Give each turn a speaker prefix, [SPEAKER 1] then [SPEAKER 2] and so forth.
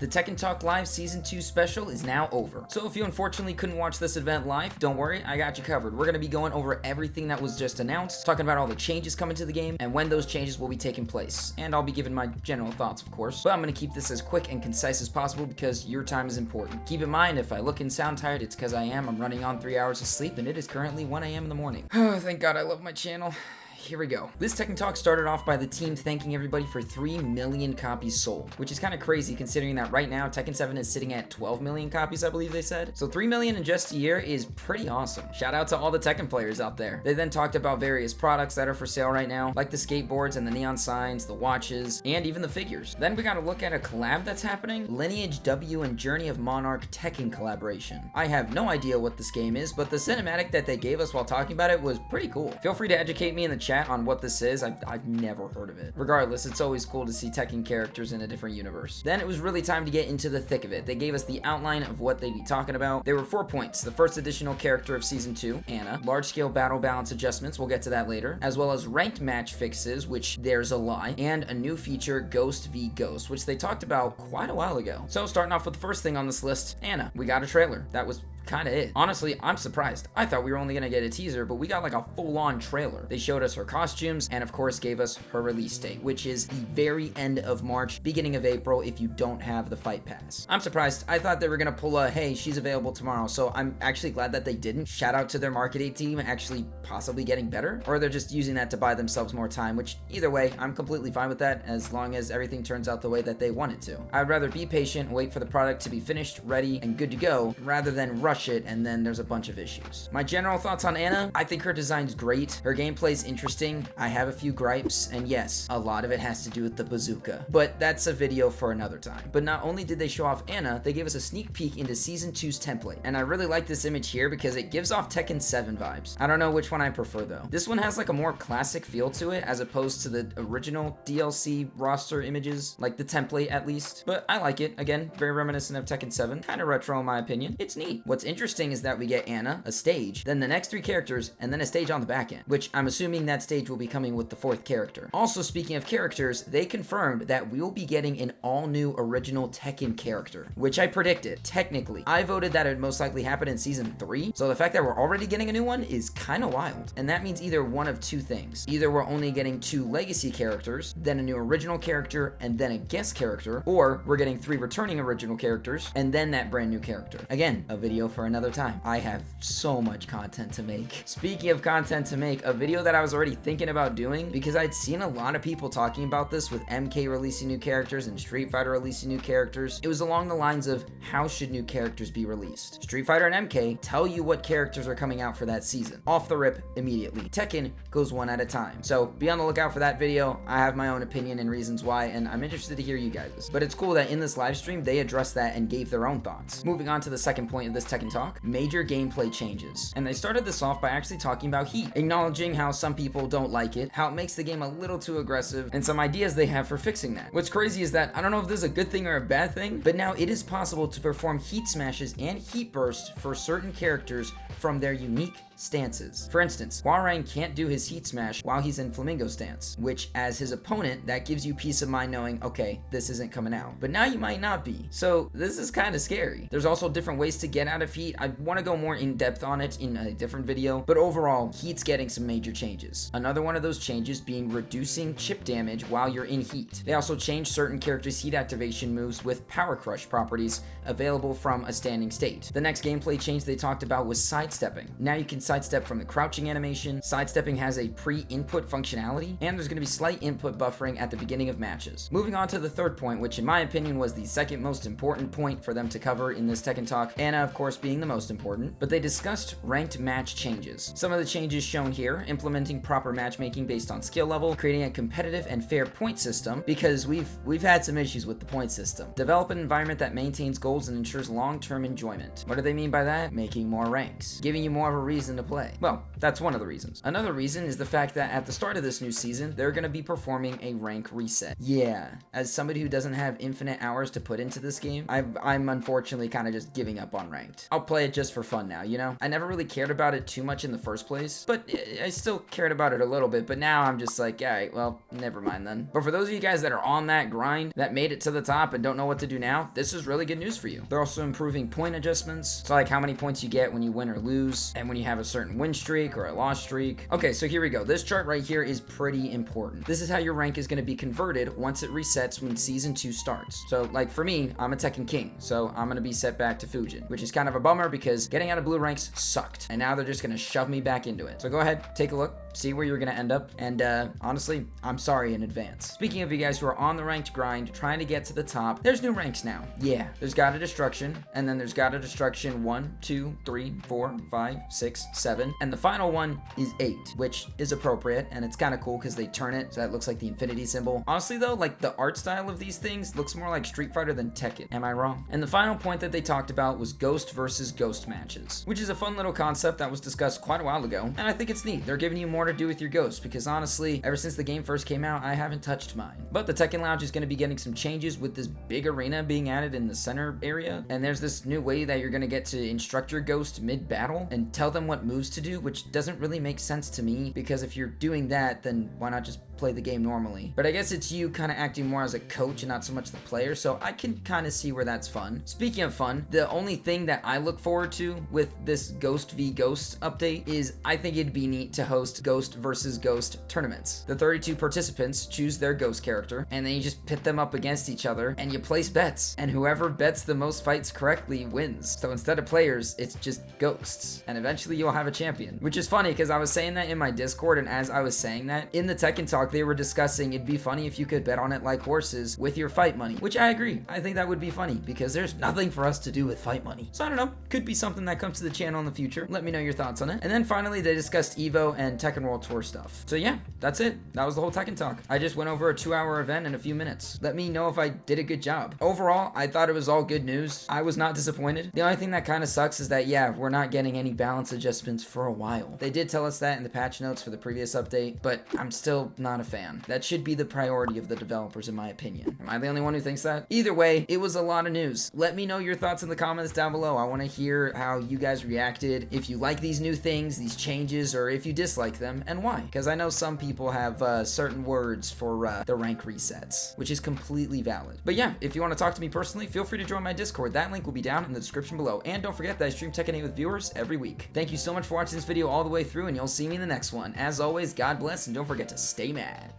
[SPEAKER 1] The Tekken Talk Live Season 2 special is now over. So if you unfortunately couldn't watch this event live, don't worry, I got you covered. We're going to be going over everything that was just announced, talking about all the changes coming to the game, and when those changes will be taking place. And I'll be giving my general thoughts, of course, but I'm going to keep this as quick and concise as possible because your time is important. Keep in mind, if I look and sound tired, it's because I am. I'm running on 3 hours of sleep, and it is currently 1 a.m. in the morning. Oh, thank God I love my channel. Here we go. This Tekken Talk started off by the team thanking everybody for 3 million copies sold, which is kind of crazy considering that right now Tekken 7 is sitting at 12 million copies, I believe they said. So 3 million in just a year is pretty awesome. Shout out to all the Tekken players out there. They then talked about various products that are for sale right now, like the skateboards and the neon signs, the watches, and even the figures. Then we got to look at a collab that's happening, Lineage W and Journey of Monarch Tekken collaboration. I have no idea what this game is, but the cinematic that they gave us while talking about it was pretty cool. Feel free to educate me in the chat on what this is. I've never heard of it. Regardless, it's always cool to see Tekken characters in a different universe. Then it was really time to get into the thick of it. They gave us the outline of what they'd be talking about. There were 4 points. The first additional character of Season 2, Anna. Large-scale battle balance adjustments, we'll get to that later. As well as ranked match fixes, which there's a lie. And a new feature, Ghost v Ghost, which they talked about quite a while ago. So starting off with the first thing on this list, Anna. We got a trailer. That was kind of it. Honestly, I'm surprised. I thought we were only gonna get a teaser, but we got like a full-on trailer. They showed us her costumes and of course gave us her release date, which is the very end of March, beginning of April if you don't have the fight pass. I'm surprised. I thought they were gonna pull a, hey, she's available tomorrow, so I'm actually glad that they didn't. Shout out to their marketing team actually possibly getting better, or they're just using that to buy themselves more time, which either way, I'm completely fine with that as long as everything turns out the way that they want it to. I'd rather be patient and wait for the product to be finished, ready, and good to go, rather than rush it and then there's a bunch of issues. My general thoughts on Anna, I think her design's great. Her gameplay's interesting. I have a few gripes, and yes, a lot of it has to do with the bazooka, but that's a video for another time. But not only did they show off Anna, they gave us a sneak peek into Season 2's template, and I really like this image here because it gives off Tekken 7 vibes. I don't know which one I prefer though. This one has like a more classic feel to it as opposed to the original DLC roster images, like the template at least, but I like it. Again, very reminiscent of Tekken 7, kind of retro in my opinion. It's neat. What's interesting is that we get Anna, a stage, then the next 3 characters, and then a stage on the back end, which I'm assuming that stage will be coming with the 4th character. Also, speaking of characters, they confirmed that we will be getting an all-new original Tekken character, which I predicted. Technically, I voted that it would most likely happen in Season 3, so the fact that we're already getting a new one is kind of wild. And that means either one of 2 things. Either we're only getting 2 legacy characters, then a new original character, and then a guest character, or we're getting 3 returning original characters, and then that brand new character. Again, a video for another time. I have so much content to make. Speaking of content to make, a video that I was already thinking about doing because I'd seen a lot of people talking about this with MK releasing new characters and Street Fighter releasing new characters. It was along the lines of how should new characters be released? Street Fighter and MK tell you what characters are coming out for that season. Off the rip, immediately. Tekken goes one at a time. So be on the lookout for that video. I have my own opinion and reasons why, and I'm interested to hear you guys. But it's cool that in this live stream, they addressed that and gave their own thoughts. Moving on to the second point of this Tekken Talk, major gameplay changes. And they started this off by actually talking about heat, acknowledging how some people don't like it, how it makes the game a little too aggressive, and some ideas they have for fixing that. What's crazy is that I don't know if this is a good thing or a bad thing, but now it is possible to perform heat smashes and heat bursts for certain characters from their unique stances. For instance, Hwoarang can't do his heat smash while he's in Flamingo stance, which as his opponent, that gives you peace of mind knowing, okay, this isn't coming out. But now you might not be. So this is kind of scary. There's also different ways to get out of heat. I want to go more in depth on it in a different video, but overall, heat's getting some major changes. Another one of those changes being reducing chip damage while you're in heat. They also changed certain characters' heat activation moves with power crush properties available from a standing state. The next gameplay change they talked about was sidestepping. Now you can sidestep from the crouching animation. Sidestepping has a pre-input functionality, and there's going to be slight input buffering at the beginning of matches. Moving on to the third point, which in my opinion was the second most important point for them to cover in this Tekken Talk, Anna of course being the most important, but they discussed ranked match changes. Some of the changes shown here, implementing proper matchmaking based on skill level, creating a competitive and fair point system, because we've had some issues with the point system. Develop an environment that maintains goals and ensures long-term enjoyment. What do they mean by that? Making more ranks, giving you more of a reason to to play. Well, that's one of the reasons. Another reason is the fact that at the start of this new season, they're going to be performing a rank reset. Yeah, as somebody who doesn't have infinite hours to put into this game, I'm unfortunately kind of just giving up on ranked. I'll play it just for fun now, you know? I never really cared about it too much in the first place, but I still cared about it a little bit, but now I'm just like, alright, well, never mind then. But for those of you guys that are on that grind, that made it to the top and don't know what to do now, this is really good news for you. They're also improving point adjustments, so like how many points you get when you win or lose, and when you have a certain win streak or a loss streak. Okay, so here we go. This chart right here is pretty important. This is how your rank is going to be converted once it resets when Season 2 starts. So like for me, I'm a Tekken King, so I'm going to be set back to Fujin, which is kind of a bummer because getting out of blue ranks sucked, and now they're just going to shove me back into it. So go ahead, take a look, see where you're going to end up, and honestly, I'm sorry in advance. Speaking of you guys who are on the ranked grind, trying to get to the top, there's new ranks now. Yeah, there's God of Destruction, and then there's God of Destruction 1, 2, 3, 4, 5, 6, 7, and the final one is 8, which is appropriate, and it's kind of cool because they turn it so that it looks like the infinity symbol. Honestly though, like the art style of these things looks more like Street Fighter than Tekken. Am I wrong? And the final point that they talked about was Ghost versus Ghost matches, which is a fun little concept that was discussed quite a while ago, and I think it's neat. They're giving you more to do with your Ghost because honestly, ever since the game first came out, I haven't touched mine. But the Tekken Lounge is going to be getting some changes with this big arena being added in the center area, and there's this new way that you're going to get to instruct your Ghost mid-battle and tell them what moves to do, which doesn't really make sense to me because if you're doing that, then why not just play the game normally? But I guess it's you kind of acting more as a coach and not so much the player, so I can kind of see where that's fun. Speaking of fun, the only thing that I look forward to with this Ghost v Ghost update is I think it'd be neat to host Ghost versus Ghost tournaments. The 32 participants choose their Ghost character, and then you just pit them up against each other, and you place bets, and whoever bets the most fights correctly wins. So instead of players, it's just ghosts, and eventually you'll have a champion. Which is funny, because I was saying that in my Discord, and as I was saying that, in the Tekken Talk, they were discussing it'd be funny if you could bet on it like horses with your fight money, which I agree. I think that would be funny, because there's nothing for us to do with fight money. So I don't know, could be something that comes to the channel in the future. Let me know your thoughts on it. And then finally, they discussed Evo and Tekken World Tour stuff. So yeah, that's it. That was the whole Tekken Talk. I just went over a 2-hour event in a few minutes. Let me know if I did a good job. Overall, I thought it was all good news. I was not disappointed. The only thing that kind of sucks is that, yeah, we're not getting any balance adjustments for a while. They did tell us that in the patch notes for the previous update, but I'm still not a fan. That should be the priority of the developers, in my opinion. Am I the only one who thinks that? Either way, it was a lot of news. Let me know your thoughts in the comments down below. I want to hear how you guys reacted, if you like these new things, these changes, or if you dislike them, and why. Because I know some people have certain words for the rank resets, which is completely valid. But yeah, if you want to talk to me personally, feel free to join my Discord. That link will be down in the description below. And don't forget that I stream Tekken 8 with viewers every week. Thank you so much for watching this video all the way through, and you'll see me in the next one. As always, God bless, and don't forget to stay mad.